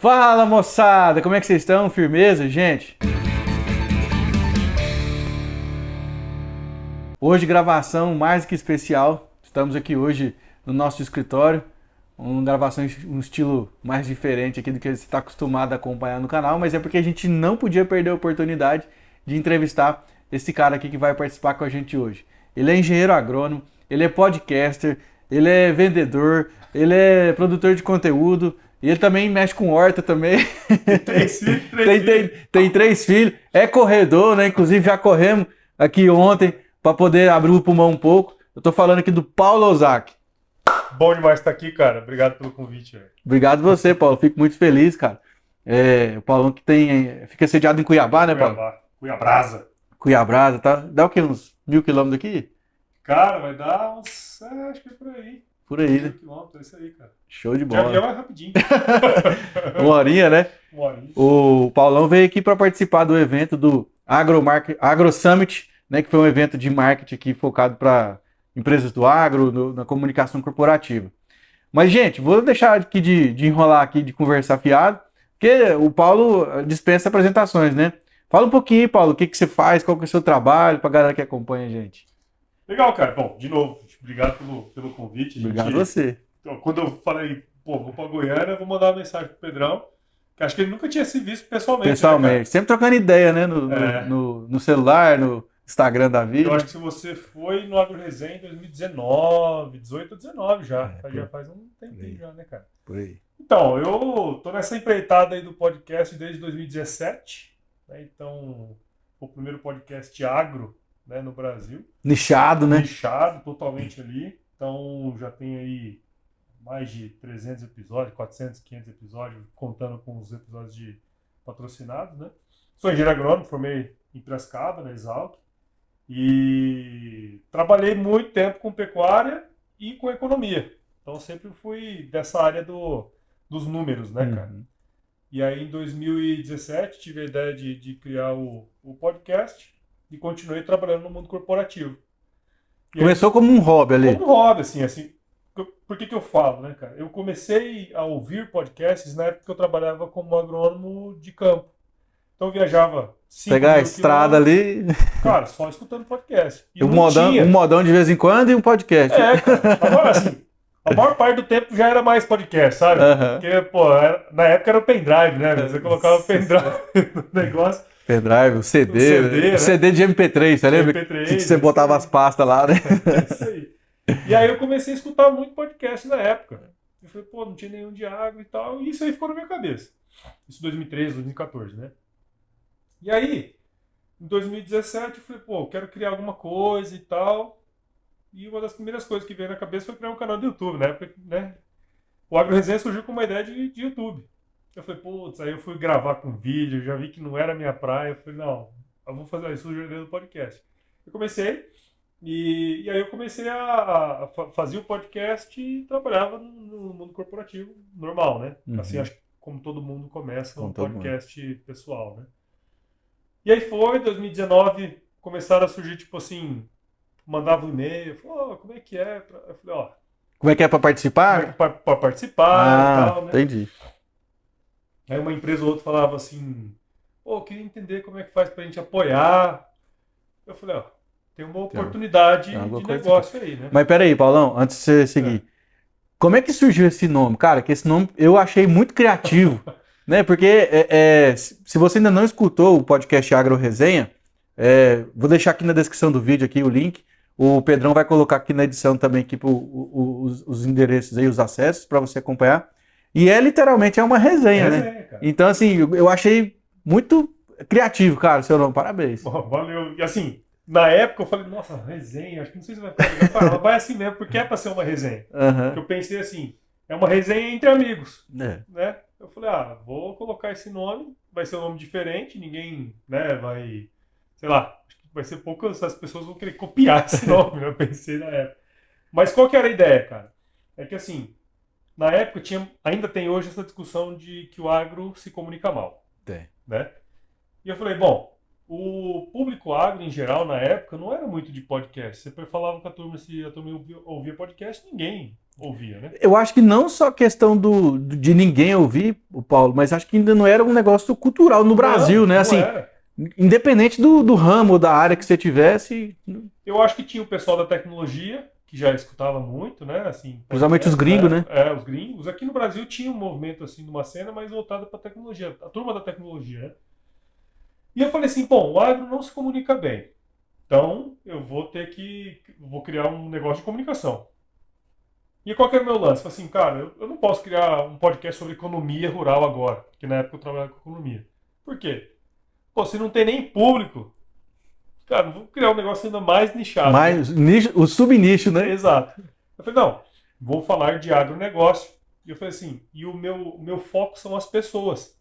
Fala, moçada! Como é que vocês estão? Firmeza, gente? Hoje, gravação mais que especial. Estamos aqui hoje no nosso escritório. Uma gravação, um estilo mais diferente aqui do que você está acostumado a acompanhar no canal, mas é porque a gente não podia perder a oportunidade de entrevistar esse cara aqui que vai participar com a gente hoje. Ele é engenheiro agrônomo, ele é podcaster, ele é vendedor, ele é produtor de conteúdo e ele também mexe com horta também. Tem três filhos, é corredor, né? Inclusive já corremos aqui ontem para poder abrir o pulmão um pouco. Eu tô falando aqui do Paulo Ozaki. Bom demais estar aqui, cara. Obrigado pelo convite, velho. Obrigado você, Paulo. Fico muito feliz, cara. O Paulão que fica sediado em Cuiabá, né, Paulo? Cuiabrasa. Cuiabrasa, tá? Dá o quê? Uns 1.000 quilômetros daqui? Cara, vai dar uns... acho que é por aí. Por aí, né? 1.000 quilômetros, é isso aí, cara. Show de De avião bola. é rapidinho. Uma horinha, né? Uma horinha. O Paulão veio aqui para participar do evento do Agro Summit, né? Que foi um evento de marketing aqui focado para empresas do agro, na comunicação corporativa. Mas, gente, vou deixar aqui de enrolar aqui, de conversar fiado, porque o Paulo dispensa apresentações, né? Fala um pouquinho, Paulo, o que você faz, qual que é o seu trabalho, pra galera que acompanha a gente. Legal, cara. Bom, de novo, obrigado pelo convite. Obrigado a você. Então, quando eu falei, vou pra Goiânia, eu vou mandar uma mensagem pro Pedrão, que acho que ele nunca tinha se visto pessoalmente. Pessoalmente, né, sempre trocando ideia, né? No celular, no Instagram da vida. Eu acho que se você foi no Agro Resenha em 2019, 18 ou 19 já. Já faz um tempinho já, né, cara? Por aí. Então, eu tô nessa empreitada aí do podcast desde 2017, né? Então, o primeiro podcast agro, né, no Brasil. Nichado, né? Nichado totalmente ali. Então, já tem aí mais de 300 episódios, 400, 500 episódios, contando com os episódios de patrocinados, né? Sou engenheiro agrônomo, formei em Piracicaba, na Exalc. E trabalhei muito tempo com pecuária e com economia. Então sempre fui dessa área dos números, né, cara? E aí em 2017 tive a ideia de criar o podcast e continuei trabalhando no mundo corporativo. E começou como um hobby ali. Como um hobby, assim. Por que eu falo, né, cara? Eu comecei a ouvir podcasts na época que eu trabalhava como agrônomo de campo. Então eu viajava 5 Pegar a mil estrada ali. Cara, só escutando podcast. E um modão de vez em quando e um podcast. Cara. Agora, assim, a maior parte do tempo já era mais podcast, sabe? Porque, pô, na época era o pendrive, né? Você colocava o pendrive no negócio. Pendrive, o CD, né? O CD de MP3, você lembra? MP3, que você botava as pastas lá, né? É isso aí. E aí eu comecei a escutar muito podcast na época. Eu falei, pô, não tinha nenhum de agro e tal. E isso aí ficou na minha cabeça. Isso 2013, 2014, né? E aí, em 2017, eu falei, pô, eu quero criar alguma coisa e tal. E uma das primeiras coisas que veio na cabeça foi criar um canal do YouTube, né? O Agro Resenha surgiu com uma ideia de YouTube. Eu falei, putz, aí eu fui gravar com vídeo, já vi que não era a minha praia. Eu falei, não, eu vou fazer isso no podcast. Eu comecei, e aí eu comecei a fazer o podcast e trabalhava no mundo corporativo normal, né? Assim, acho que como todo mundo começa um podcast pessoal, né? E aí foi, 2019, começaram a surgir, tipo assim, mandava um e-mail, falou, como é que é? Eu falei, ó... Como é que é pra participar? Pra participar e tal, né? Entendi. Aí uma empresa ou outra falava assim, pô, eu queria entender como é que faz pra gente apoiar. Eu falei, ó, tem uma oportunidade de negócio aí, né? Mas peraí, Paulão, antes de você seguir. Como é que surgiu esse nome? Cara, que esse nome eu achei muito criativo. Né? Porque se você ainda não escutou o podcast Agro Resenha, vou deixar aqui na descrição do vídeo aqui o link. O Pedrão vai colocar aqui na edição também aqui os endereços aí, os acessos para você acompanhar. E literalmente uma resenha, né? Cara. Então, assim, eu achei muito criativo, cara, seu nome. Parabéns. Bom, valeu. E assim, na época eu falei, nossa, resenha, acho que não sei se vai ficar legal. Vai assim mesmo, porque é para ser uma resenha. Porque eu pensei assim, é uma resenha entre amigos, né? Eu falei, vou colocar esse nome, vai ser um nome diferente, ninguém, né, vai, sei lá, acho que vai ser poucas as pessoas vão querer copiar esse nome, né? Eu pensei na época. Mas qual que era a ideia, cara? É que assim, na época ainda tem hoje essa discussão de que o agro se comunica mal. Tem. Né? E eu falei, bom, o público agro, em geral, na época, não era muito de podcast. Você falava com a turma se a turma ouvia podcast, ninguém ouvia, né? Eu acho que não só questão de ninguém ouvir o Paulo, mas acho que ainda não era um negócio cultural no Brasil, né? Não Assim, era. independente do ramo ou da área que você tivesse, Eu acho que tinha o pessoal da tecnologia, que já escutava muito, né? Assim, principalmente os gringos, né? Os gringos. Aqui no Brasil tinha um movimento, assim, de uma cena mais voltada para tecnologia. A turma da tecnologia, né? E eu falei assim, bom, o agro não se comunica bem. Então, vou criar um negócio de comunicação. E qual que era o meu lance? Eu falei assim, cara, eu não posso criar um podcast sobre economia rural agora, porque na época eu trabalhava com economia. Por quê? Pô, se não tem nem público, cara, vou criar um negócio ainda mais nichado. Mas nicho, o subnicho, né? Exato. Eu falei, não, vou falar de agronegócio. E eu falei assim, e o meu foco são as pessoas.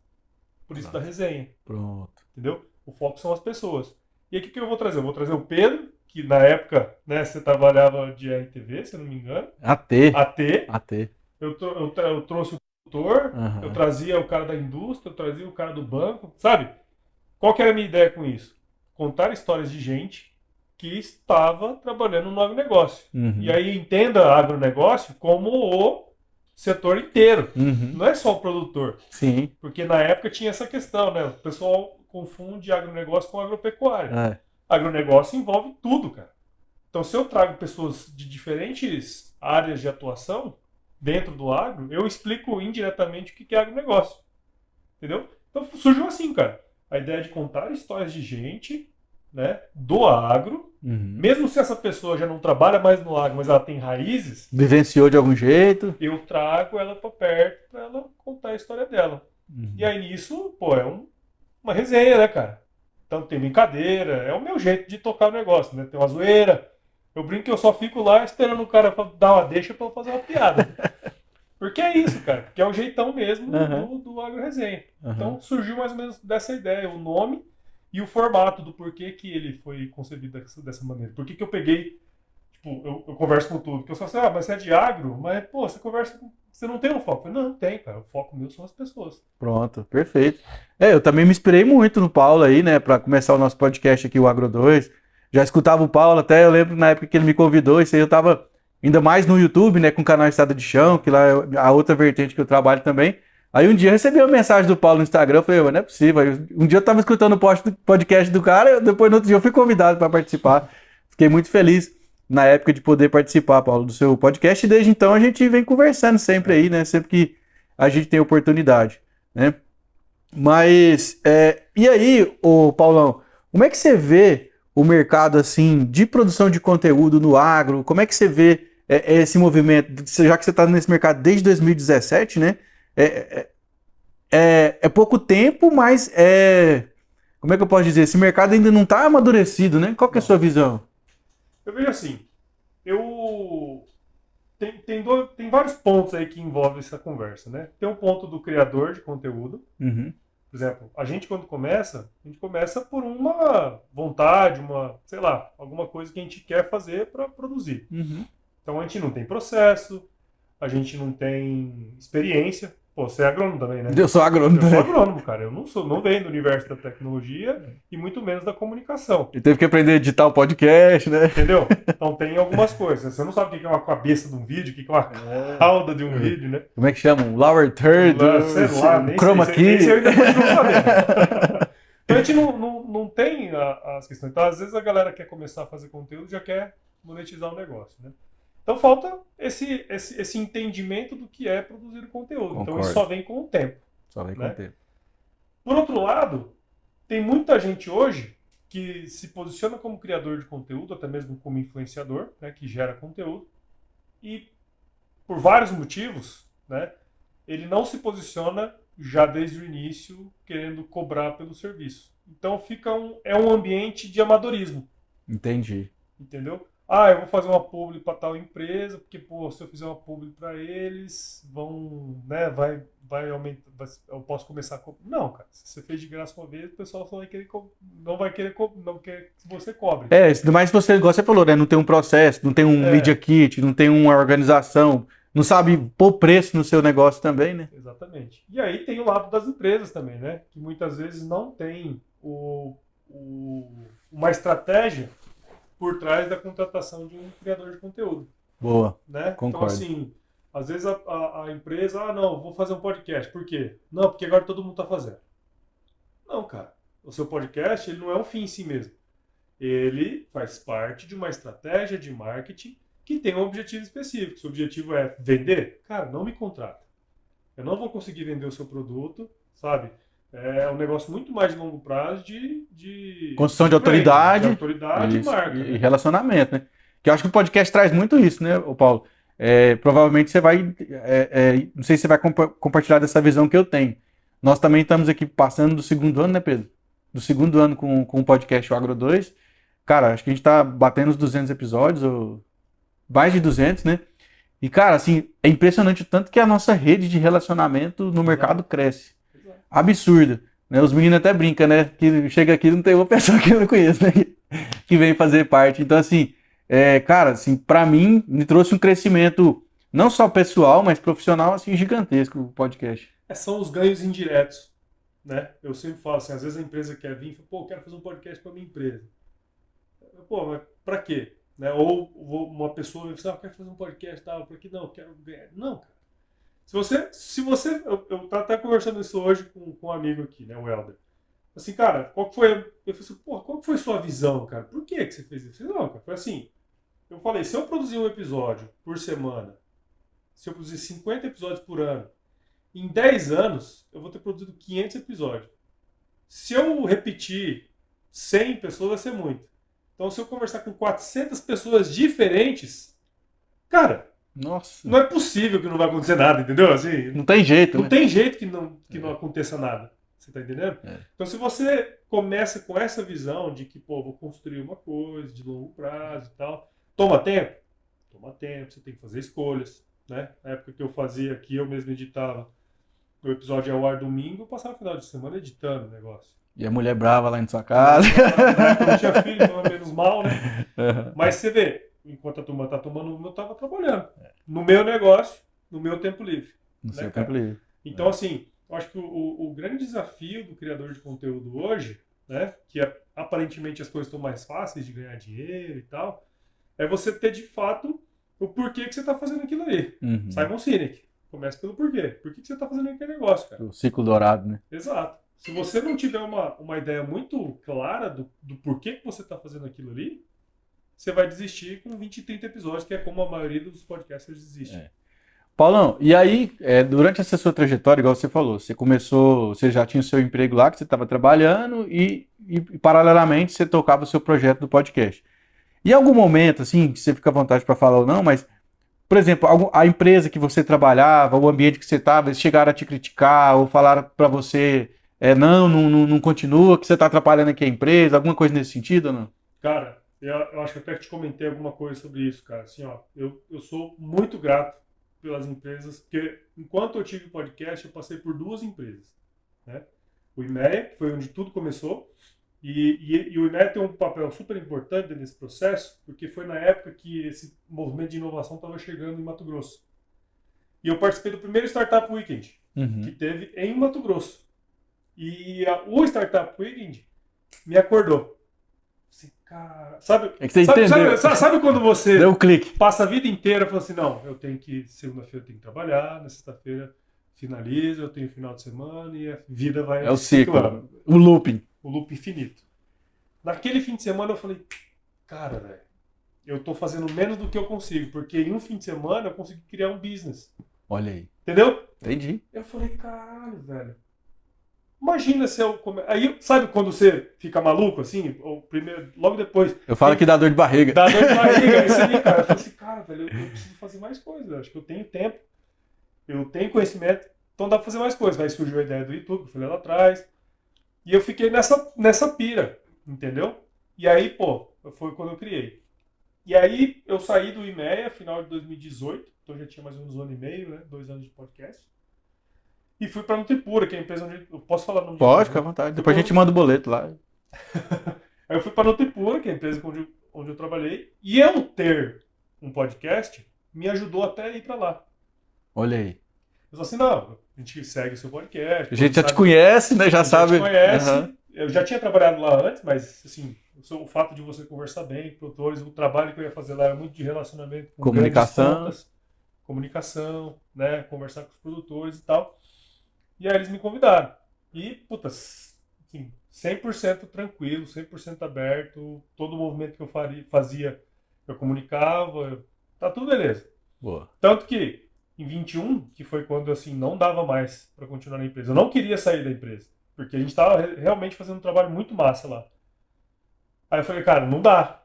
Por isso da resenha. Pronto. Entendeu? O foco são as pessoas. E aí o que eu vou trazer? Eu vou trazer o Pedro, que na época, né, você trabalhava de RTV, se eu não me engano. AT. Eu trouxe o produtor, eu trazia o cara da indústria, eu trazia o cara do banco, sabe? Qual que era a minha ideia com isso? Contar histórias de gente que estava trabalhando no agronegócio. E aí entenda agronegócio como o setor inteiro. Não é só o produtor. Sim. Porque na época tinha essa questão, né? O pessoal confunde agronegócio com agropecuária. Agronegócio envolve tudo, cara. Então, se eu trago pessoas de diferentes áreas de atuação dentro do agro, eu explico indiretamente o que é agronegócio. Entendeu? Então, surgiu assim, cara. A ideia de contar histórias de gente, né, do agro, mesmo se essa pessoa já não trabalha mais no agro, mas ela tem raízes, vivenciou de algum jeito, eu trago ela para perto para ela contar a história dela. E aí nisso, pô, é uma resenha, né, cara? Então tem brincadeira, é o meu jeito de tocar o negócio, né? Tem uma zoeira. Eu brinco que eu só fico lá esperando o cara dar uma deixa para eu fazer uma piada. Porque é isso, cara. Porque é o jeitão mesmo do Agro Resenha. Então surgiu mais ou menos dessa ideia, o nome e o formato do porquê que ele foi concebido dessa maneira. Por que eu peguei, tipo, eu converso com tudo. Porque eu só sei, mas você é de agro? Mas, pô, você não tem um foco? Eu falei, não, tem, cara. O foco meu são as pessoas. Pronto, perfeito. Eu também me inspirei muito no Paulo aí, né, para começar o nosso podcast aqui, o Agro 2. Já escutava o Paulo até, eu lembro na época que ele me convidou, isso aí eu tava ainda mais no YouTube, né, com o canal Estrada de Chão, que lá é a outra vertente que eu trabalho também. Aí um dia eu recebi uma mensagem do Paulo no Instagram, eu falei, não é possível. Um dia eu tava escutando o podcast do cara, depois no outro dia eu fui convidado para participar. Fiquei muito feliz na época de poder participar, Paulo, do seu podcast, e desde então a gente vem conversando sempre aí, né, sempre que a gente tem oportunidade, né. Mas, e aí, ô Paulão, como é que você vê o mercado, assim, de produção de conteúdo no agro? Como é que você vê esse movimento, já que você está nesse mercado desde 2017, né? É pouco tempo, mas como é que eu posso dizer? Esse mercado ainda não está amadurecido, né? Qual que é a sua visão? Eu vejo assim, tem vários pontos aí que envolvem essa conversa, né? Tem um ponto do criador de conteúdo. Por exemplo, a gente quando começa, a gente começa por uma vontade, sei lá, alguma coisa que a gente quer fazer para produzir. Então a gente não tem processo, a gente não tem experiência. Pô, você é agrônomo também, né? Eu sou agrônomo também. Eu sou agrônomo, cara. Eu não venho do universo da tecnologia e muito menos da comunicação. E teve que aprender a editar o podcast, né? Entendeu? Então tem algumas coisas. Você não sabe o que é uma cabeça de um vídeo, o que é uma cauda de um vídeo, né? Como é que chama? Um lower third? Sei lá, nem chroma sei. key? Esse eu ainda continuo sabendo. Então a gente não tem as questões. Então às vezes a galera quer começar a fazer conteúdo e já quer monetizar o negócio, né? Então falta esse entendimento do que é produzir conteúdo. Concordo. Então isso só vem com o tempo. Só vem com o tempo. Por outro lado, tem muita gente hoje que se posiciona como criador de conteúdo, até mesmo como influenciador, né, que gera conteúdo, e por vários motivos, né, ele não se posiciona já desde o início querendo cobrar pelo serviço. Então é um ambiente de amadorismo. Entendi. Entendeu? Eu vou fazer uma publi para tal empresa, porque, pô, se eu fizer uma publi para eles, né, vai aumentar, eu posso começar a... Não, cara, se você fez de graça uma vez, o pessoal só vai querer, não quer que você cobre. Mas se você, igual você falou, né, não tem um processo, não tem um Media Kit, não tem uma organização, não sabe pôr preço no seu negócio também, né? Exatamente. E aí tem o lado das empresas também, né, que muitas vezes não tem o uma estratégia por trás da contratação de um criador de conteúdo. Boa, Né? concordo. Então, assim, às vezes a empresa, não, vou fazer um podcast. Por quê? Não, porque agora todo mundo está fazendo. Não, cara. O seu podcast, ele não é um fim em si mesmo. Ele faz parte de uma estratégia de marketing que tem um objetivo específico. Se o objetivo é vender, cara, não me contrata. Eu não vou conseguir vender o seu produto, sabe? É um negócio muito mais de longo prazo de Construção de brand, autoridade. de autoridade e marca. E né? relacionamento, né? Que eu acho que o podcast traz muito isso, né, ô Paulo? Provavelmente você vai. Não sei se você vai compartilhar dessa visão que eu tenho. Nós também estamos aqui passando do segundo ano, né, Pedro? Do segundo ano com o podcast O Agro 2. Cara, acho que a gente está batendo os 200 episódios, ou mais de 200, né? E, cara, assim, é impressionante o tanto que a nossa rede de relacionamento no mercado cresce. Absurdo. Né? Os meninos até brincam, né? Que chega aqui e não tem uma pessoa que eu não conheço, né? Que vem fazer parte. Então, assim, cara, assim, pra mim, me trouxe um crescimento não só pessoal, mas profissional, assim, gigantesco o podcast. São os ganhos indiretos, né? Eu sempre falo assim, às vezes a empresa quer vir e fala, pô, eu quero fazer um podcast pra minha empresa. Pô, mas pra quê? Né? Ou uma pessoa vai falar, eu quero fazer um podcast, tal, pra quê? Não, eu quero ganhar. Não, cara. Se você eu tava até conversando isso hoje com um amigo aqui, né, o Helder. Assim, cara, qual que foi, eu falei assim, pô, qual que foi sua visão, cara? Por que você fez isso? Eu falei, não, cara, foi assim, eu falei, se eu produzir um episódio por semana, se eu produzir 50 episódios por ano, em 10 anos, eu vou ter produzido 500 episódios. Se eu repetir 100 pessoas, vai ser muito. Então, se eu conversar com 400 pessoas diferentes, cara, nossa, não é possível que não vai acontecer nada, entendeu? Assim, não tem jeito, não né? tem jeito que não aconteça nada. Você tá entendendo? É. Então, se você começa com essa visão de que, pô, vou construir uma coisa de longo prazo e tal, toma tempo? Toma tempo, você tem que fazer escolhas, né? Na época que eu fazia aqui, eu mesmo editava. O episódio é ao ar domingo, eu passava o final de semana editando o negócio. E a mulher brava lá em sua casa. Na época eu não tinha filho, então é menos mal, né? Uhum. Mas você vê, enquanto a turma tá tomando uma, eu tava trabalhando. No meu negócio, no meu tempo livre. No seu cara? tempo livre. Então, assim, eu acho que o grande desafio do criador de conteúdo hoje, né, que aparentemente as coisas estão mais fáceis de ganhar dinheiro e tal, é você ter de fato o porquê que você está fazendo aquilo ali. Uhum. Simon Sinek. Começa pelo porquê. Por que você está fazendo aquele negócio, cara? O ciclo dourado, né? Exato. Se você não tiver uma ideia muito clara do porquê que você está fazendo aquilo ali, você vai desistir com 20, 30 episódios, que é como a maioria dos podcasters desiste. Paulão, e aí, durante essa sua trajetória, igual você falou, você já tinha o seu emprego lá, que você estava trabalhando e paralelamente você tocava o seu projeto do podcast. E em algum momento, assim, que você fica à vontade para falar ou não, mas, por exemplo, a empresa que você trabalhava, o ambiente que você estava, eles chegaram a te criticar ou falaram para você, não continua, que você está atrapalhando aqui a empresa, alguma coisa nesse sentido ou não? Cara, eu acho que até te comentei alguma coisa sobre isso, cara. Assim, ó, eu sou muito grato pelas empresas, porque enquanto eu tive podcast, eu passei por 2 empresas, né? O IMEA, que foi onde tudo começou, e o IMEA tem um papel super importante nesse processo, porque foi na época que esse movimento de inovação estava chegando em Mato Grosso. E eu participei do primeiro Startup Weekend, que teve em Mato Grosso. E o Startup Weekend me acordou. Assim, cara, sabe, É que você entendeu. sabe quando você deu um clique, passa a vida inteira falando assim, não, eu tenho que, segunda-feira eu tenho que trabalhar, na sexta-feira finaliza, eu tenho final de semana e a vida vai... É o ciclo, o looping. O loop infinito. Naquele fim de semana eu falei, cara, velho, eu tô fazendo menos do que eu consigo, porque em um fim de semana eu consegui criar um business. Olha aí. Entendeu? Entendi. Eu falei, caralho, velho. Imagina se eu... Aí, sabe quando você fica maluco, assim? Ou primeiro, logo depois... Eu falo que dá dor de barriga. Dá dor de barriga. Aí você vem, cara. Eu falei assim, cara, velho, eu preciso fazer mais coisas. Eu acho que eu tenho tempo. Eu tenho conhecimento. Então dá pra fazer mais coisas. Aí surgiu a ideia do YouTube, que eu falei lá atrás. E eu fiquei nessa pira, entendeu? E aí, pô, foi quando eu criei. E aí eu saí do IMEA, final de 2018. Então já tinha mais ou menos 1 ano e meio, né? 2 anos de podcast. E fui pra Nutripura, que é a empresa onde... Eu posso falar o nome? Pode, fica à vontade. Depois a gente manda o boleto lá. Aí eu fui pra Nutripura, que é a empresa onde eu trabalhei. E eu ter um podcast me ajudou até a ir pra lá. Olha aí. Eu falei assim, não, a gente segue o seu podcast. A gente já te conhece, né? Já sabe. A gente conhece. eu já tinha trabalhado lá antes, mas assim, o fato de você conversar bem com produtores, o trabalho que eu ia fazer lá era muito de relacionamento com grandes pontas, comunicação, né, conversar com os produtores e tal. E aí eles me convidaram. E, puta, assim, 100% tranquilo, 100% aberto, todo o movimento que eu fazia, eu comunicava, tá tudo beleza. Boa. Tanto que em 21, que foi quando assim não dava mais para continuar na empresa. Eu não queria sair da empresa, porque a gente estava realmente fazendo um trabalho muito massa lá. Aí eu falei, cara, não dá.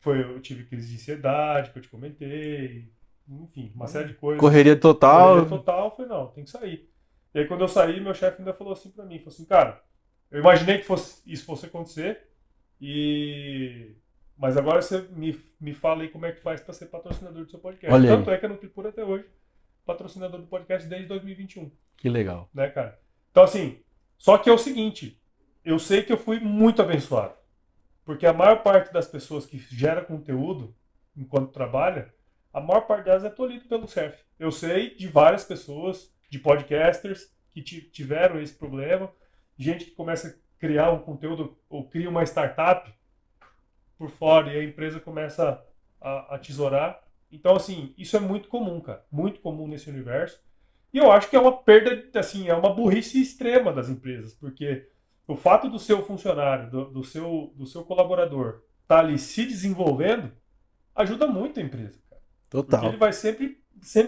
Eu tive crise de ansiedade, que eu te comentei, enfim, uma série de coisas. Correria total. Correria total, eu falei, não, tem que sair. E aí quando eu saí, meu chefe ainda falou assim para mim, falou assim, cara, eu imaginei que isso fosse acontecer, mas agora você me fala aí como é que faz para ser patrocinador do seu podcast. Olha Tanto aí. é que a Nutripura até hoje, patrocinador do podcast desde 2021. Que legal. Né, cara? Então, assim, só que é o seguinte, eu sei que eu fui muito abençoado. Porque a maior parte das pessoas que gera conteúdo enquanto trabalha, a maior parte delas é tolhido pelo chefe. Eu sei de várias pessoas, de podcasters, que tiveram esse problema, gente que começa a criar um conteúdo ou cria uma startup por fora e a empresa começa a tesourar. Então, assim, isso é muito comum, cara. Muito comum nesse universo. E eu acho que é uma perda, assim, é uma burrice extrema das empresas, porque o fato do seu funcionário, do seu colaborador estar ali se desenvolvendo, ajuda muito a empresa, cara. Total. Porque ele vai sempre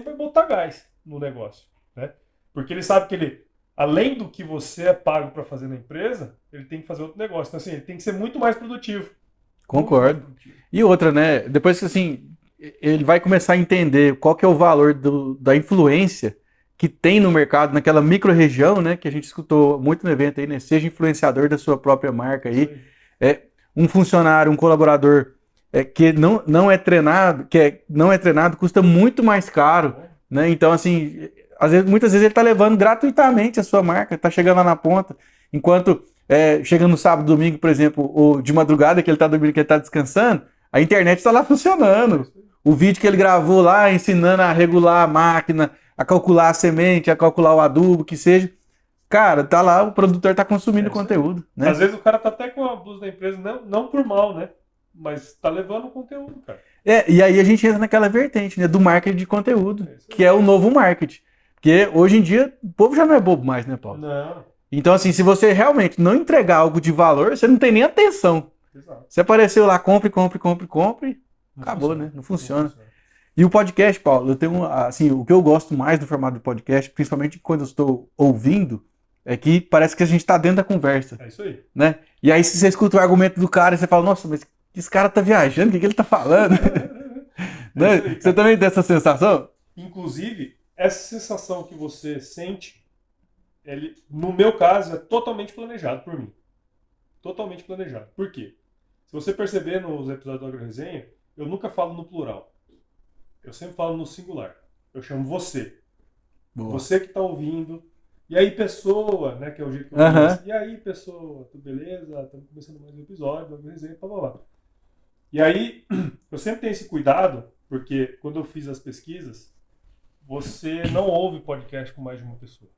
vai botar gás no negócio, né? Porque ele sabe que ele, além do que você é pago para fazer na empresa, ele tem que fazer outro negócio. Então, assim, ele tem que ser muito mais produtivo. Concordo. E outra, né? Depois que, assim, ele vai começar a entender qual que é o valor da influência que tem no mercado, naquela micro-região, né? Que a gente escutou muito no evento aí, né? Seja influenciador da sua própria marca aí. Um funcionário, um colaborador que não é treinado, custa muito mais caro, né? Então, assim, muitas vezes ele está levando gratuitamente a sua marca, está chegando lá na ponta, enquanto chega no sábado, domingo, por exemplo, ou de madrugada que ele está dormindo, que ele está descansando, a internet está lá funcionando. O vídeo que ele gravou lá, ensinando a regular a máquina, a calcular a semente, a calcular o adubo, que seja. Cara, tá lá, o produtor tá consumindo conteúdo. Né? Às vezes o cara tá até com a blusa da empresa, não por mal, né? Mas tá levando o conteúdo, cara. E aí a gente entra naquela vertente, né? Do marketing de conteúdo, que é o novo marketing. Porque hoje em dia, o povo já não é bobo mais, né, Paulo? Não. Então, assim, se você realmente não entregar algo de valor, você não tem nem atenção. Exato. Você apareceu lá, compre, acabou, né? Não funciona. E o podcast, Paulo, eu tenho, assim, o que eu gosto mais do formato do podcast, principalmente quando eu estou ouvindo, é que parece que a gente está dentro da conversa. É isso aí. Né? E aí, se você escuta o argumento do cara, você fala, nossa, mas esse cara tá viajando, o que ele tá falando? Né? Aí, você também tem essa sensação? Inclusive, essa sensação que você sente, no meu caso, é totalmente planejado por mim. Totalmente planejado. Por quê? Se você perceber nos episódios do AgroResenha, eu nunca falo no plural. Eu sempre falo no singular. Eu chamo você. Boa. Você que está ouvindo. E aí, pessoa, né? Que é o jeito que eu começo. E aí, pessoa, tudo beleza? Estamos começando mais um episódio, uma resenha, blá, blá, blá. E aí, eu sempre tenho esse cuidado, porque quando eu fiz as pesquisas, você não ouve podcast com mais de uma pessoa.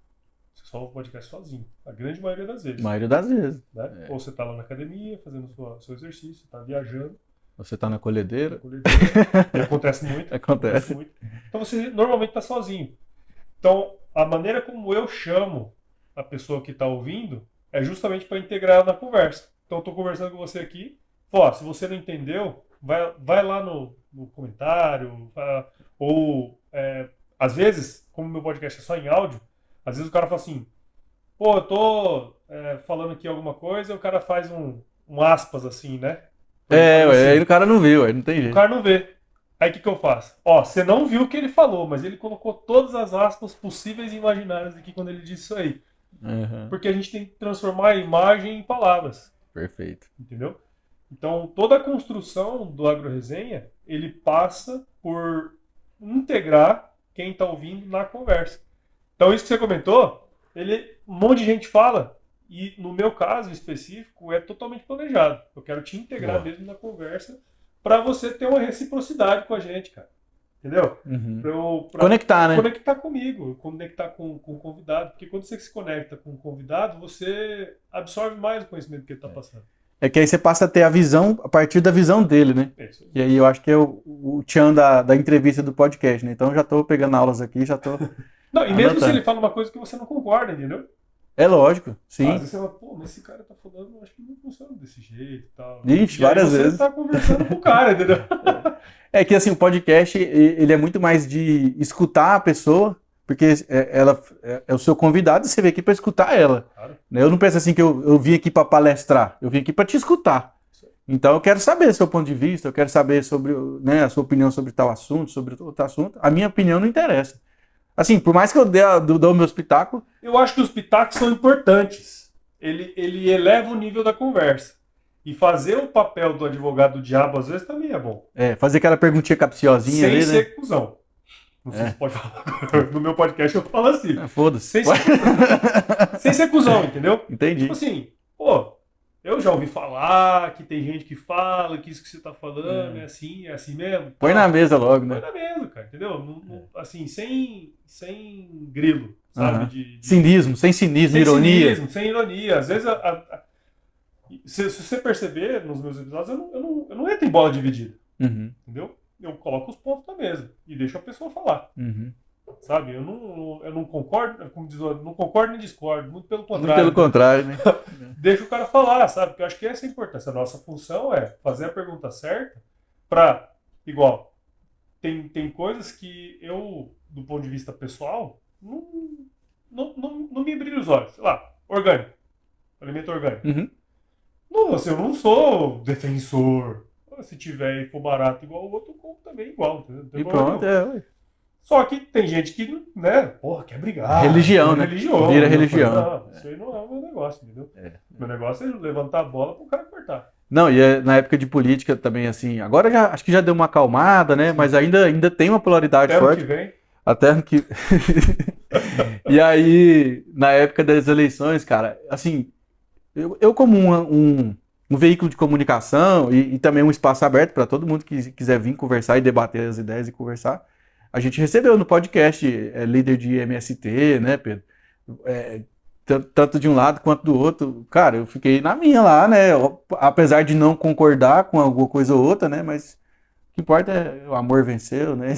Você só ouve podcast sozinho. A grande maioria das vezes. A maioria das vezes. Né? Ou você está lá na academia, fazendo seu exercício, está viajando. Você está na colhedeira. E acontece muito. Acontece muito. Então você normalmente está sozinho. Então, a maneira como eu chamo a pessoa que está ouvindo é justamente para integrar ela na conversa. Então, eu estou conversando com você aqui. Se você não entendeu, vai lá no comentário. Ou, às vezes, como o meu podcast é só em áudio, às vezes o cara fala assim, pô, eu tô falando aqui alguma coisa, e o cara faz um aspas assim, né? Aí o cara não viu, aí não tem jeito. O cara não vê. Aí o que eu faço? Você não viu o que ele falou, mas ele colocou todas as aspas possíveis e imaginárias aqui quando ele disse isso aí. Uhum. Porque a gente tem que transformar a imagem em palavras. Perfeito. Entendeu? Então, toda a construção do AgroResenha, ele passa por integrar quem está ouvindo na conversa. Então, isso que você comentou, um monte de gente fala, e no meu caso específico, é totalmente planejado. Eu quero te integrar mesmo na conversa, para você ter uma reciprocidade com a gente, cara. entendeu? Uhum. Pra Conectar, né? conectar comigo, conectar com o convidado, porque quando você se conecta com o convidado, você absorve mais o conhecimento que ele está passando. É que aí você passa a ter a visão a partir da visão dele, né? É isso aí. E aí eu acho que é o tchan da entrevista do podcast, né? Então eu já tô pegando aulas aqui, já tô Não, e mesmo se anotando. ele fala uma coisa que você não concorda, entendeu? É lógico, Às sim. vezes você fala, pô, mas esse cara tá falando, eu acho que não funciona desse jeito e tal. Ixi, E aí várias você vezes. tá conversando com o cara, entendeu? É que assim, o podcast, ele é muito mais de escutar a pessoa, porque ela é o seu convidado e você veio aqui para escutar ela. Claro. Né? Eu não penso assim que eu vim aqui para palestrar, eu vim aqui para te escutar. Então eu quero saber seu ponto de vista, eu quero saber sobre, né, a sua opinião sobre tal assunto, sobre outro assunto. A minha opinião não interessa. Assim, por mais que eu dê o meu espetáculo, Eu acho que os pitacos são importantes. Ele eleva o nível da conversa. E fazer o papel do advogado do diabo, às vezes, também é bom. fazer aquela perguntinha capciosinha Sem ali, ser né? cuzão. Não sei se pode falar. No meu podcast eu falo assim. Foda-se. Sem ser cuzão, entendeu? Entendi. Tipo assim, pô, eu já ouvi falar que tem gente que fala que isso que você tá falando é assim mesmo. Põe na mesa logo, né? Põe na mesa, cara, entendeu? Assim, sem grilo, sabe? Cinismo, sem cinismo, sem ironia. Cinismo, sem ironia. Às vezes, se você perceber nos meus episódios, eu não entro em bola dividida, entendeu? Eu coloco os pontos na mesa e deixo a pessoa falar. Sabe? Eu não concordo, como diz, eu não concordo nem discordo, muito pelo contrário. Muito pelo contrário, né? Deixa o cara falar, sabe? Porque eu acho que essa é a importância. A nossa função é fazer a pergunta certa para, igual, tem coisas que eu, do ponto de vista pessoal, não me brilha os olhos. Sei lá, orgânico, alimento orgânico. Não, assim, eu não sou defensor. Se tiver e for barato igual o outro, eu como também igual. Entendeu? E pronto, ué. Só que tem gente que, né, porra, quer brigar. Religião, né? Vira religião. Não, isso aí não é o meu negócio, entendeu? Meu negócio é levantar a bola pro cara cortar. Não, e na época de política também, assim, agora acho que já deu uma acalmada, né? Sim. Mas ainda tem uma polaridade até forte. Até ano que vem. Até ano que... E aí, na época das eleições, cara, assim, eu como um veículo de comunicação e também um espaço aberto para todo mundo que quiser vir conversar e debater as ideias e conversar, a gente recebeu no podcast líder de MST, né, Pedro? Tanto de um lado quanto do outro. Cara, eu fiquei na minha lá, né? Apesar de não concordar com alguma coisa ou outra, né? Mas o que importa é o amor venceu, né?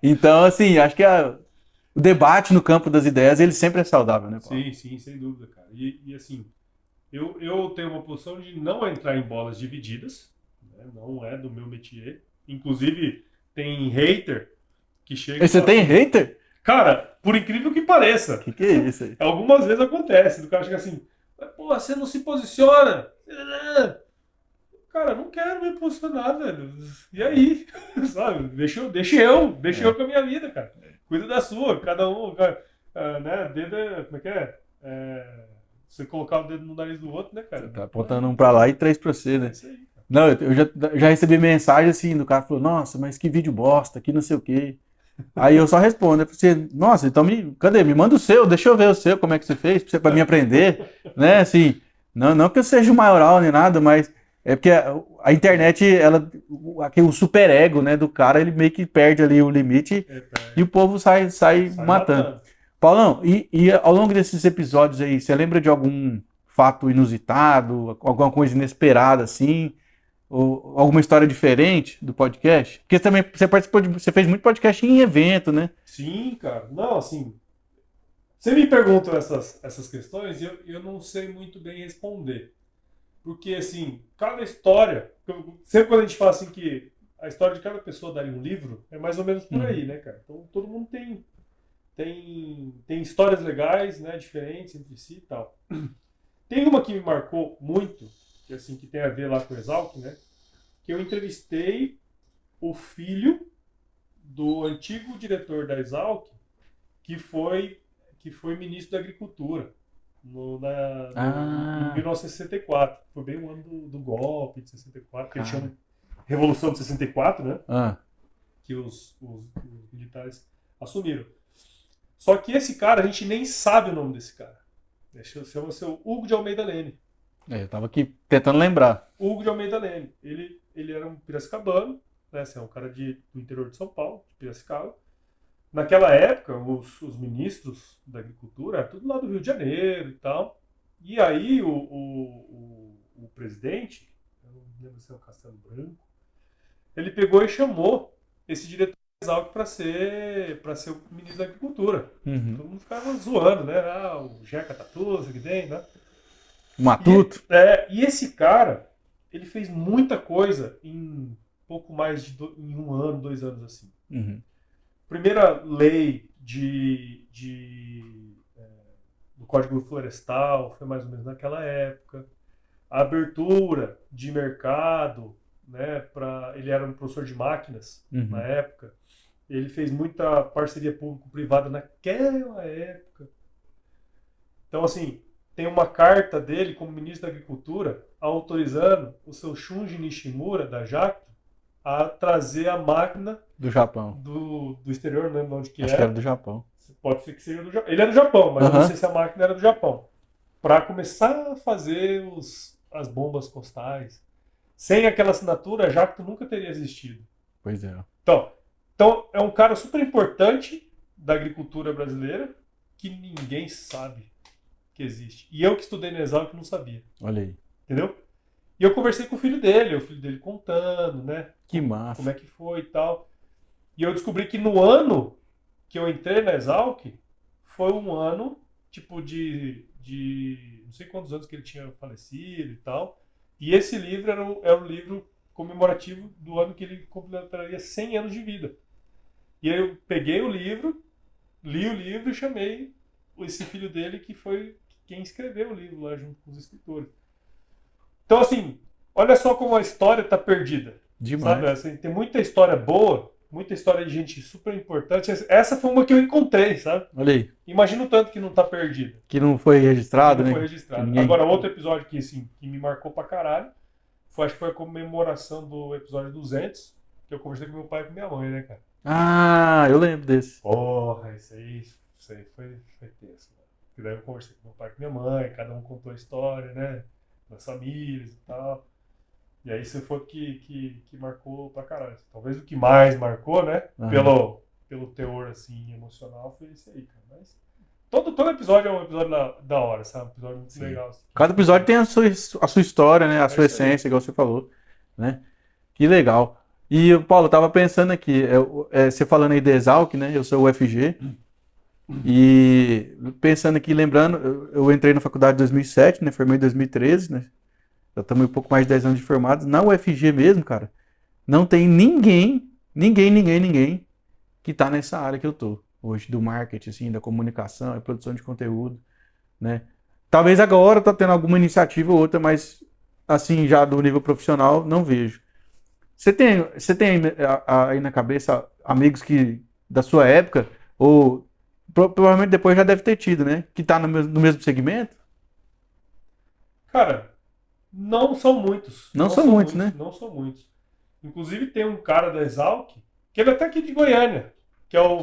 Então, assim, acho que o debate no campo das ideias, ele sempre é saudável, né, Paulo? Sim, sem dúvida, cara. E assim, eu tenho uma posição de não entrar em bolas divididas, né? Não é do meu métier. Inclusive, tem hater que chega... E você tem hater? Cara, por incrível que pareça. Que é isso aí? Algumas vezes acontece. O cara chega assim, pô, você não se posiciona. Cara, não quero me posicionar, velho. E aí? Sabe? Deixa eu com a minha vida, cara. Cuida da sua. Cada um, né? Dedo como é que é? Você colocar o dedo no nariz do outro, né, cara? Você tá apontando um pra lá e 3 pra você, né? É isso aí, cara. Não, eu já recebi mensagem assim do cara, falou, nossa, mas que vídeo bosta, que não sei o quê. Aí eu só respondo, eu falei assim, nossa, então cadê? Me manda o seu, deixa eu ver o seu, como é que você fez, pra mim aprender, né, assim, não que eu seja o maioral nem nada, mas é porque a internet, o superego, né, do cara, ele meio que perde ali o limite e o povo sai matando. Paulão, e ao longo desses episódios aí, você lembra de algum fato inusitado, alguma coisa inesperada, assim, ou alguma história diferente do podcast? Porque também você fez muito podcast em evento, né? Sim, cara. Não, assim, você me pergunta essas questões e eu não sei muito bem responder. Porque, assim, cada história... Sempre quando a gente fala assim que a história de cada pessoa daria um livro, é mais ou menos por aí, né, cara? Então, todo mundo tem histórias legais, né, diferentes entre si e tal. Tem uma que me marcou muito, que tem a ver lá com o Exalc, né? Que eu entrevistei o filho do antigo diretor da Exalc, que foi ministro da Agricultura em 1964. Foi bem o ano do golpe de 64, que eles chamam Revolução de 64, né? Que os militares assumiram. Só que esse cara, a gente nem sabe o nome desse cara. Chama-se Hugo de Almeida Leme. Eu tava aqui tentando lembrar. Hugo de Almeida Leme. Ele era um piracicabano, né? Você é um cara do interior de São Paulo, de Piracicaba. Naquela época, os ministros da agricultura eram tudo lá do Rio de Janeiro e tal. E aí o presidente, eu não lembro se é o Castelo Branco, ele pegou e chamou esse diretor da Exalc para ser o ministro da Agricultura. Uhum. Todo mundo ficava zoando, né? Ah, o Jeca Tatuza que tem, né? Matuto. E esse cara, ele fez muita coisa em pouco mais de em 1 ano, 2 anos assim. Uhum. Primeira lei do Código Florestal foi mais ou menos naquela época. A abertura de mercado, né, ele era um professor de máquinas na época. Ele fez muita parceria público-privada naquela época. Então, assim, tem uma carta dele como ministro da Agricultura autorizando o seu Shunji Nishimura, da Jacto, a trazer a máquina do Japão. Do exterior, não lembro onde que Acho que era do Japão. Pode ser que seja do Japão. Ele é do Japão, mas eu não sei se a máquina era do Japão. Para começar a fazer as bombas costais. Sem aquela assinatura, a Jacto nunca teria existido. Pois é. Então é um cara super importante da agricultura brasileira que ninguém sabe que existe. E eu que estudei na Exalc não sabia. Olha aí. Entendeu? E eu conversei com o filho dele contando, né? Que massa. Como é que foi e tal. E eu descobri que no ano que eu entrei na Exalc, foi um ano, tipo, de não sei quantos anos que ele tinha falecido e tal. E esse livro era o livro comemorativo do ano que ele completaria 100 anos de vida. E aí eu peguei o livro, li o livro e chamei esse filho dele, que foi quem escreveu o livro lá junto com os escritores. Então, assim, olha só como a história está perdida. Demais. Sabe? Assim, tem muita história boa, muita história de gente super importante. Essa foi uma que eu encontrei, sabe? Olha aí. Imagina o tanto que não está perdida. Que não foi registrado, né? Não foi registrado. Agora, outro episódio que me marcou pra caralho, acho que foi a comemoração do episódio 200, que eu conversei com meu pai e com minha mãe, né, cara? Ah, eu lembro desse. Porra, isso aí foi tenso, né? E daí eu conversei com meu pai e com minha mãe, cada um contou a história, né? Das famílias e tal. E aí isso foi que marcou pra caralho. Talvez o que mais marcou, né? Pelo teor, assim, emocional, foi esse aí, cara. Mas todo episódio é um episódio da hora, sabe? Um episódio muito legal. Assim. Cada episódio tem a sua história, né? A sua essência, igual você falou, né? Que legal. E, Paulo, eu tava pensando aqui, você falando aí de Exalc, né? Eu sou o UFG. E pensando aqui, lembrando, eu entrei na faculdade em 2007, né? Formei em 2013, né? Já estamos um pouco mais de 10 anos de formados. Na UFG mesmo, cara, não tem ninguém que tá nessa área que eu tô hoje, do marketing, assim, da comunicação e produção de conteúdo, né? Talvez agora tá tendo alguma iniciativa ou outra, mas, assim, já do nível profissional, não vejo. Você tem aí na cabeça amigos da sua época, ou provavelmente depois já deve ter tido, né? Que tá no mesmo segmento? Cara, não são muitos. Não são muitos, né? Não são muitos. Inclusive tem um cara da Exalc, que ele é até aqui de Goiânia, que é o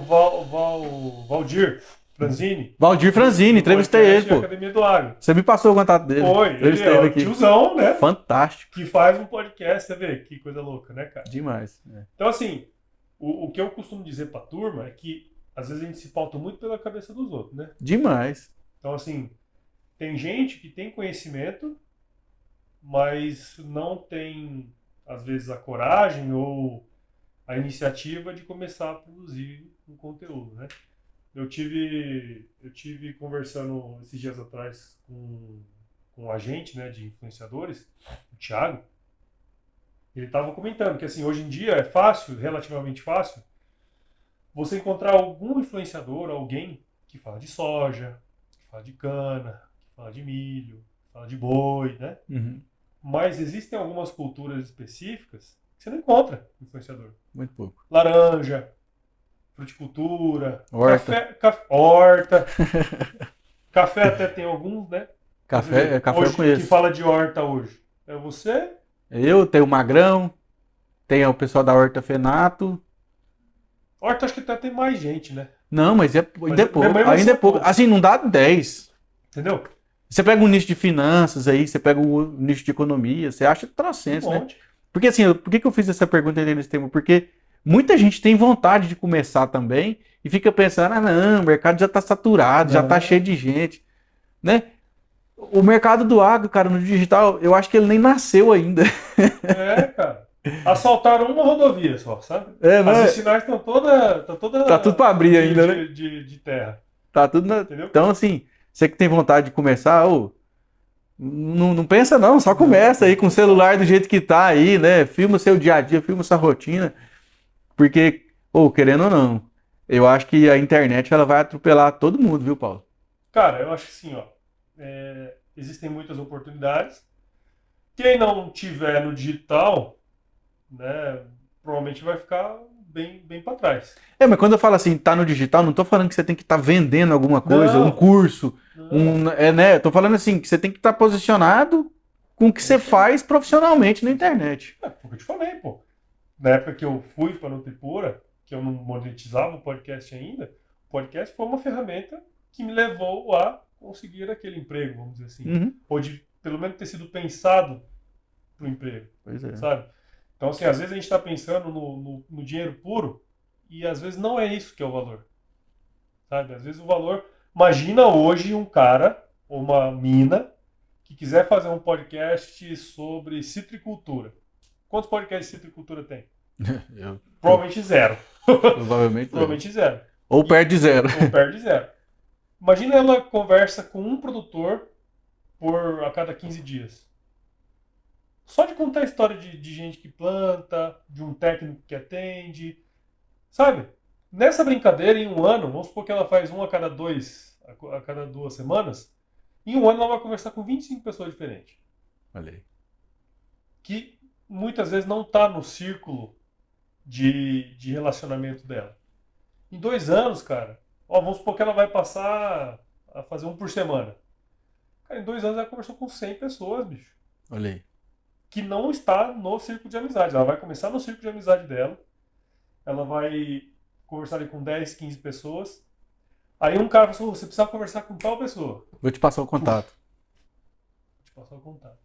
Valdir Franzini. Valdir Franzini, entrevistei ele, pô. Academia do Agro. Você me passou o contato dele. Ele é o tiozão, né? Fantástico. Que faz um podcast, você vê? Que coisa louca, né, cara? Demais. É. Então, assim, o que eu costumo dizer pra turma é que às vezes a gente se pauta muito pela cabeça dos outros, né? Demais. Então, assim, tem gente que tem conhecimento, mas não tem, às vezes, a coragem ou a iniciativa de começar a produzir um conteúdo, né? Eu tive conversando esses dias atrás com um agente, né, de influenciadores, o Thiago. Ele estava comentando que, assim, hoje em dia é fácil, relativamente fácil, você encontrar algum influenciador, alguém que fala de soja, que fala de cana, que fala de milho, que fala de boi, né? Uhum. Mas existem algumas culturas específicas que você não encontra influenciador. Muito pouco. Laranja, fruticultura, horta. Horta. Café até tem alguns, né? Café hoje, eu conheço. Quem fala de horta hoje? É você? Eu, tenho o Magrão, tem o pessoal da Horta Fenato. Horta acho que até tem mais gente, né? Não, mas ainda é pouco. Assim, não dá 10. Entendeu? Você pega um nicho de finanças aí, você pega o nicho de economia, você acha trocentos, né? Porque assim, por que eu fiz essa pergunta nesse tema? Porque muita gente tem vontade de começar também e fica pensando, ah, não, o mercado já tá saturado, já tá cheio de gente, né? O mercado do agro, cara, no digital, eu acho que ele nem nasceu ainda. Cara. Assaltaram uma rodovia só, sabe? É, As né? vicinais estão toda Tá tudo pra abrir ainda, né? de terra. Tá tudo Entendeu? Então, assim, você que tem vontade de começar, ô, não pensa não, só começa aí com o celular do jeito que tá aí, né? Filma o seu dia a dia, filma sua rotina. Porque, ou querendo ou não, eu acho que a internet ela vai atropelar todo mundo, viu, Paulo? Cara, eu acho que sim, ó. Existem muitas oportunidades. Quem não tiver no digital, né, provavelmente vai ficar bem para trás. Mas quando eu falo assim, tá no digital, não tô falando que você tem que estar vendendo alguma coisa, Não. um curso, Não. né? Tô falando assim, que você tem que estar posicionado com o que você faz profissionalmente na internet. Porque eu te falei, pô. Na época que eu fui para Nutripura, que eu não monetizava o podcast ainda, o podcast foi uma ferramenta que me levou a conseguir aquele emprego, vamos dizer assim. Uhum. Pode, pelo menos, ter sido pensado para o emprego, Pois é. sabe? Então, assim, às vezes a gente está pensando no dinheiro puro e às vezes não é isso que é o valor, sabe? Às vezes o valor... Imagina hoje um cara ou uma mina que quiser fazer um podcast sobre citricultura. Quantos podcasts de citricultura tem? Provavelmente zero. Provavelmente zero. Ou perto de zero. Ou perto de zero. Imagina ela conversa com um produtor a cada 15 dias. Só de contar a história de gente que planta, de um técnico que atende, sabe? Nessa brincadeira, em um ano, vamos supor que ela faz um a cada 2 semanas, em um ano ela vai conversar com 25 pessoas diferentes. Olha aí. Que muitas vezes não está no círculo de relacionamento dela. Em 2 anos, cara, vamos supor que ela vai passar a fazer um por semana. Cara, em 2 anos ela conversou com 100 pessoas, bicho. Olha aí. Que não está no círculo de amizade. Ela vai começar no círculo de amizade dela. Ela vai conversar ali com 10, 15 pessoas. Aí um cara falou, você precisa conversar com tal pessoa. Vou te passar o contato. Vou te passar o contato.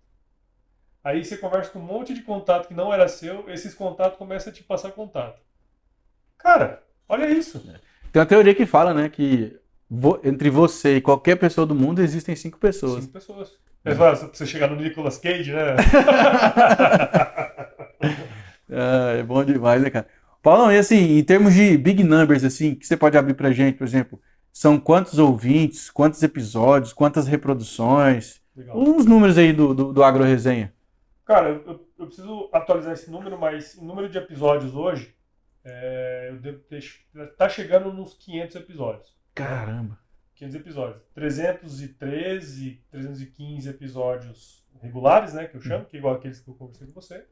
Aí você conversa com um monte de contato que não era seu, esses contatos começam a te passar contato. Cara, olha isso. Tem uma teoria que fala, né, que entre você e qualquer pessoa do mundo existem 5 pessoas. 5 pessoas. Pra você chegar no Nicolas Cage, né? É bom demais, né, cara? Paulão, e assim, em termos de big numbers, assim, que você pode abrir pra gente, por exemplo, são quantos ouvintes, quantos episódios, quantas reproduções? Legal. Uns números aí do Agro Resenha. Cara, eu preciso atualizar esse número, mas em número de episódios hoje, eu devo tá chegando nos 500 episódios. Caramba. Né? 500 episódios. 313, 315 episódios regulares, né, que eu chamo, que é igual aqueles que eu conversei com você.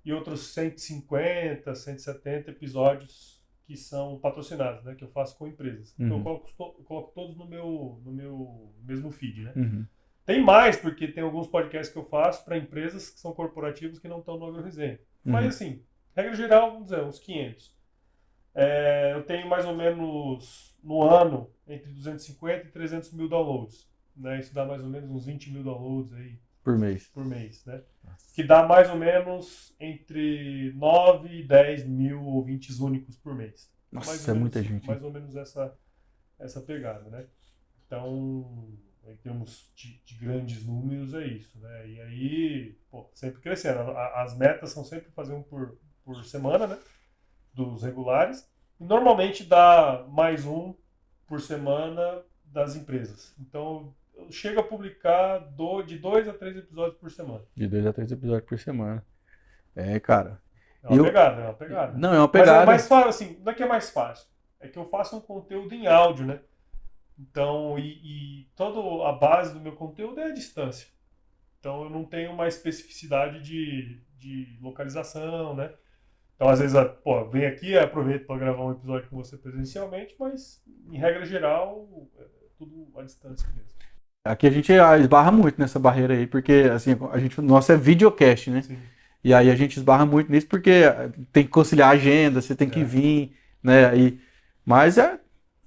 E outros 150, 170 episódios que são patrocinados, né, que eu faço com empresas. Então eu coloco todos no meu mesmo feed, né? Uhum. Tem mais, porque tem alguns podcasts que eu faço para empresas que são corporativos que não estão no Agro Resenha. Mas assim, regra geral, vamos dizer, uns 500. Eu tenho mais ou menos, no ano, entre 250 e 300 mil downloads. Né? Isso dá mais ou menos uns 20 mil downloads aí. Por mês. Né? Que dá mais ou menos entre 9 e 10 mil ouvintes únicos por mês. Nossa, é muita gente. Mais ou menos essa pegada, né? Então, em termos de grandes números, é isso, né? E aí, sempre crescendo. As metas são sempre fazer um por semana, né? Dos regulares. E normalmente dá mais um por semana das empresas. Então, eu chego a publicar de 2 a 3 episódios por semana. De 2 a 3 episódios por semana. Cara. É uma pegada. Não, é uma pegada. Mas é mais fácil, assim, não é que é mais fácil. É que eu faço um conteúdo em áudio, né? Então, e toda a base do meu conteúdo é a distância. Então, eu não tenho uma especificidade de localização, né? Então, às vezes, vem aqui, aproveito para gravar um episódio com você presencialmente, mas, em regra geral, é tudo à distância mesmo. Aqui a gente esbarra muito nessa barreira aí, porque assim, nosso é videocast, né? Sim. E aí a gente esbarra muito nisso porque tem que conciliar a agenda, você tem que vir, né? Mas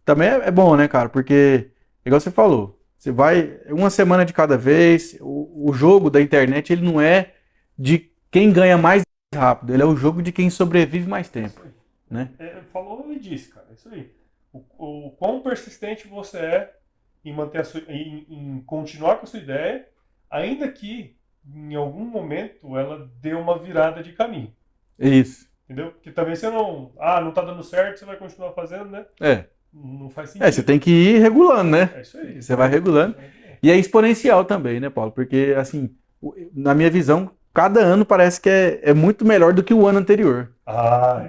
também é bom, né, cara? Porque, igual você falou, você vai uma semana de cada vez, o jogo da internet, ele não é de quem ganha mais rápido. Ele é o jogo de quem sobrevive mais tempo, Isso aí. né? Falou e disse, cara. É isso aí. O quão persistente você é em manter em continuar com a sua ideia, ainda que em algum momento ela dê uma virada de caminho. Isso. Entendeu? Porque também você não tá dando certo, você vai continuar fazendo, né? Não faz sentido. Você tem que ir regulando, né? É isso aí. Você vai regulando. E é exponencial também, né, Paulo? Porque, assim, na minha visão, cada ano parece que é muito melhor do que o ano anterior.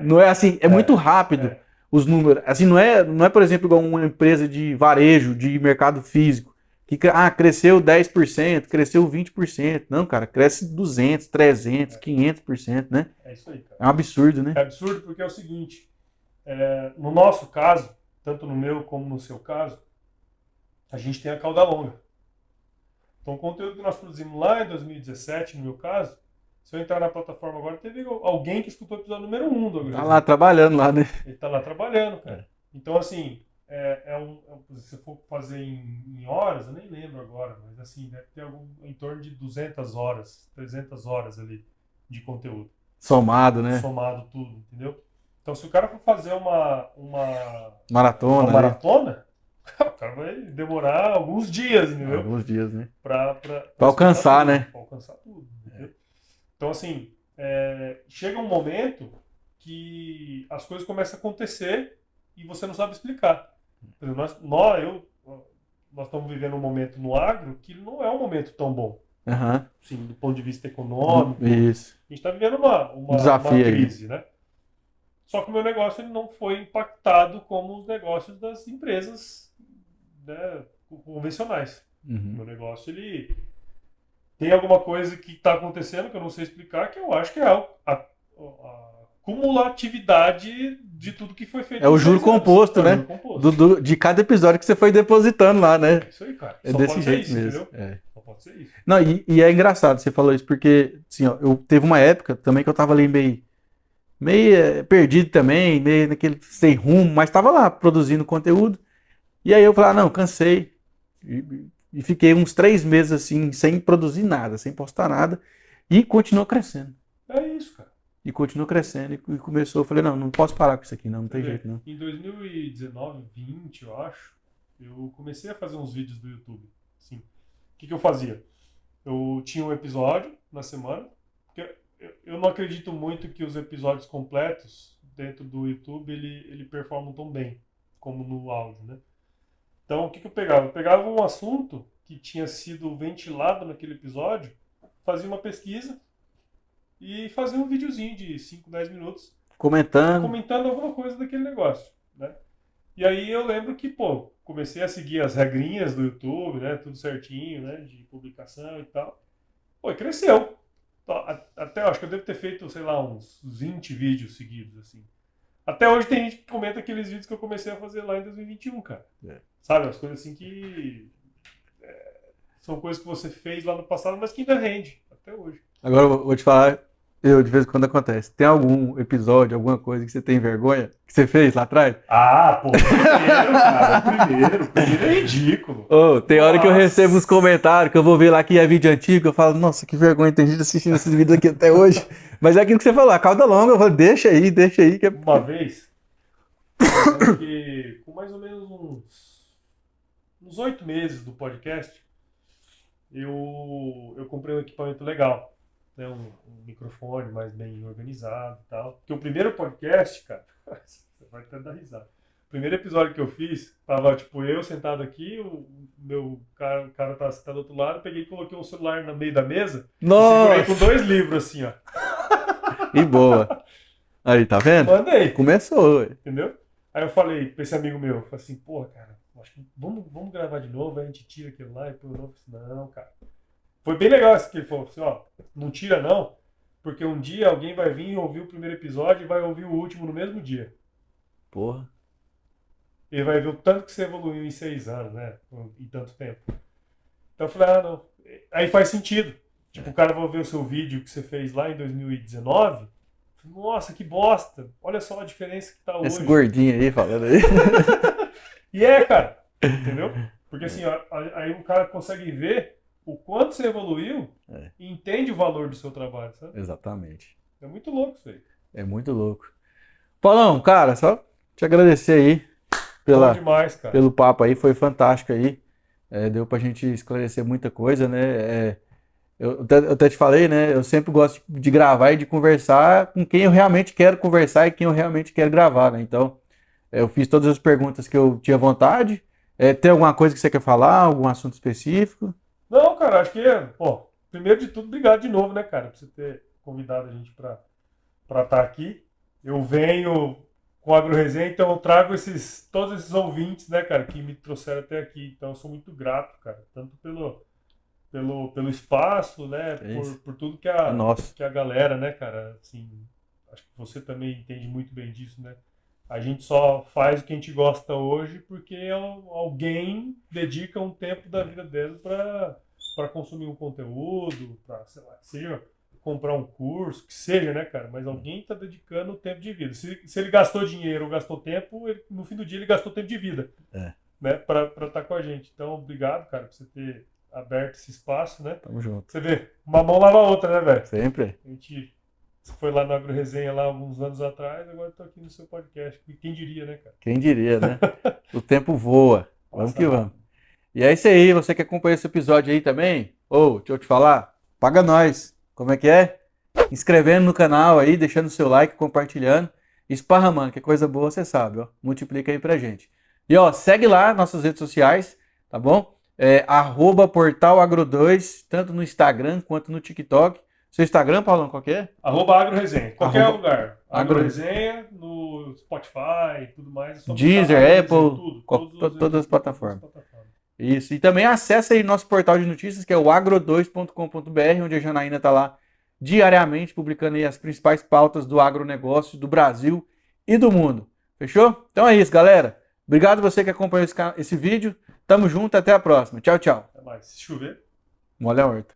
Não é assim, muito rápido os números. Assim, não é, por exemplo, igual uma empresa de varejo, de mercado físico, que cresceu 10%, cresceu 20%. Não, cara, cresce 200, 300, 500%, né? É isso aí, cara. É um absurdo, né? É absurdo porque é o seguinte, no nosso caso, tanto no meu como no seu caso, a gente tem a cauda longa. Então, o conteúdo que nós produzimos lá em 2017, no meu caso, se eu entrar na plataforma agora, teve alguém que escutou o episódio número 1 do Tá lá trabalhando lá, né? Ele tá lá trabalhando, cara. Então, assim, se for fazer em horas, eu nem lembro agora, mas assim, deve ter em torno de 200 horas, 300 horas ali de conteúdo. Somado, né? Somado tudo, entendeu? Então, se o cara for fazer uma maratona, o cara vai demorar alguns dias, entendeu? Alguns dias, né? Pra alcançar, tudo, né? Pra alcançar tudo, entendeu? Então, assim, chega um momento que as coisas começam a acontecer e você não sabe explicar. Por exemplo, nós estamos vivendo um momento no agro que não é um momento tão bom. Uhum. Sim, do ponto de vista econômico. Isso. A gente está vivendo uma desafio crise, né? Só que o meu negócio ele não foi impactado como os negócios das empresas, né, convencionais. Uhum. Meu negócio, ele tem alguma coisa que está acontecendo que eu não sei explicar, que eu acho que é a cumulatividade de tudo que foi feito. É o juro composto, né? Juro composto. De cada episódio que você foi depositando lá, né? É isso aí, cara. É Só desse pode ser jeito isso, mesmo. entendeu? Só pode ser isso. Não, e é engraçado você falou isso, porque assim, ó, eu teve uma época também que eu tava ali meio perdido também, meio naquele sem rumo, mas tava lá produzindo conteúdo. E aí eu falei, não, cansei. E fiquei uns 3 meses assim, sem produzir nada, sem postar nada. E continuou crescendo. É isso, cara. E continuou crescendo. E começou, eu falei, não posso parar com isso aqui, não tem jeito, não. Em 2019, 20, eu acho, eu comecei a fazer uns vídeos do YouTube. Assim, o que eu fazia? Eu tinha um episódio na semana, porque eu não acredito muito que os episódios completos dentro do YouTube ele performam tão bem como no áudio, né? Então, o que eu pegava? Eu pegava um assunto que tinha sido ventilado naquele episódio, fazia uma pesquisa e fazia um videozinho de 5, 10 minutos comentando alguma coisa daquele negócio, né? E aí eu lembro que, comecei a seguir as regrinhas do YouTube, né? Tudo certinho, né? De publicação e tal. E cresceu. Até acho que eu devo ter feito, sei lá, uns 20 vídeos seguidos, assim. Até hoje tem gente que comenta aqueles vídeos que eu comecei a fazer lá em 2021, cara. Sabe? As coisas assim que são coisas que você fez lá no passado, mas que ainda rende até hoje. Agora eu vou te falar, de vez em quando acontece. Tem algum episódio, alguma coisa que você tem vergonha que você fez lá atrás? Primeiro, cara, primeiro é ridículo. Tem hora que eu recebo uns comentários que eu vou ver lá que é vídeo antigo, eu falo, nossa, que vergonha, tem gente assistindo esses vídeos aqui até hoje. Mas é aquilo que você falou, a cauda longa, eu falo, deixa aí. Que Uma vez, que com mais ou menos uns 8 meses do podcast, eu comprei um equipamento legal, né? Um microfone mais bem organizado e tal. Porque o primeiro podcast, cara, você vai até dar risada. O primeiro episódio que eu fiz, tava tipo eu sentado aqui, o meu cara tava sentado do outro lado, peguei e coloquei um celular no meio da mesa. Nossa! E segurei com 2 livros assim, ó. E boa. Aí, tá vendo? Mandei. Começou, ué. Entendeu? Aí eu falei pra esse amigo meu, falei assim, cara, acho que vamos gravar de novo, aí a gente tira aquilo lá e põe o novo. Não, cara. Foi bem legal isso que ele falou, assim, não tira não, porque um dia alguém vai vir ouvir o primeiro episódio e vai ouvir o último no mesmo dia. Porra. Ele vai ver o tanto que você evoluiu em 6 anos, né? Em tanto tempo. Então eu falei, não. Aí faz sentido. Tipo, o cara vai ver o seu vídeo que você fez lá em 2019. Nossa, que bosta. Olha só a diferença que tá hoje. Esse gordinho aí falando aí. E cara. Entendeu? Porque assim, aí o cara consegue ver o quanto você evoluiu e entende o valor do seu trabalho, sabe? Exatamente. É muito louco isso aí. É muito louco. Paulão, cara, só te agradecer aí Bom demais, cara. pelo papo aí, foi fantástico aí. Deu pra gente esclarecer muita coisa, né? Eu até te falei, né? Eu sempre gosto de gravar e de conversar com quem eu realmente quero conversar e quem eu realmente quero gravar, né? Então, eu fiz todas as perguntas que eu tinha vontade. Tem alguma coisa que você quer falar? Algum assunto específico? Não, cara, acho que, pô, primeiro de tudo, obrigado de novo, né, cara, por você ter convidado a gente pra estar aqui. Eu venho com a AgroResenha, então eu trago todos esses ouvintes, né, cara, que me trouxeram até aqui. Então eu sou muito grato, cara, tanto pelo espaço, né, por tudo que Nossa. que a galera, né, cara, assim, acho que você também entende muito bem disso, né? A gente só faz o que a gente gosta hoje porque alguém dedica um tempo da vida dele para consumir um conteúdo, para, sei lá, seja comprar um curso, que seja, né, cara? Mas alguém está dedicando o tempo de vida. Se ele gastou dinheiro ou gastou tempo, no fim do dia ele gastou tempo de vida, né, para estar com a gente. Então, obrigado, cara, por você ter aberto esse espaço, né? Tamo junto. Você vê, uma mão lava a outra, né, velho? Sempre. A gente foi lá na AgroResenha lá alguns anos atrás, agora estou aqui no seu podcast. Quem diria, né, cara? Quem diria, né? O tempo voa. Vamos Passa que rápido. vamos. E é isso aí, você que acompanha esse episódio aí também, deixa eu te falar, paga nós. Como é que é? Inscrevendo no canal aí, deixando o seu like, compartilhando, esparramando, que é coisa boa, você sabe, ó. Multiplica aí pra gente. E ó, segue lá nossas redes sociais, tá bom? @portalagro2, tanto no Instagram quanto no TikTok. Seu Instagram, Paulão, qual que é? @AgroResenha. Qualquer lugar. Agro- AgroResenha, no Spotify e tudo mais. É só Deezer, buscar Apple, todas as plataformas. Isso. E também acessa aí nosso portal de notícias, que é o agro2.com.br, onde a Janaína está lá diariamente publicando aí as principais pautas do agronegócio do Brasil e do mundo. Fechou? Então é isso, galera. Obrigado você que acompanhou esse vídeo. Tamo junto, até a próxima. Tchau, tchau. Até mais. Se chover. Molha a horta.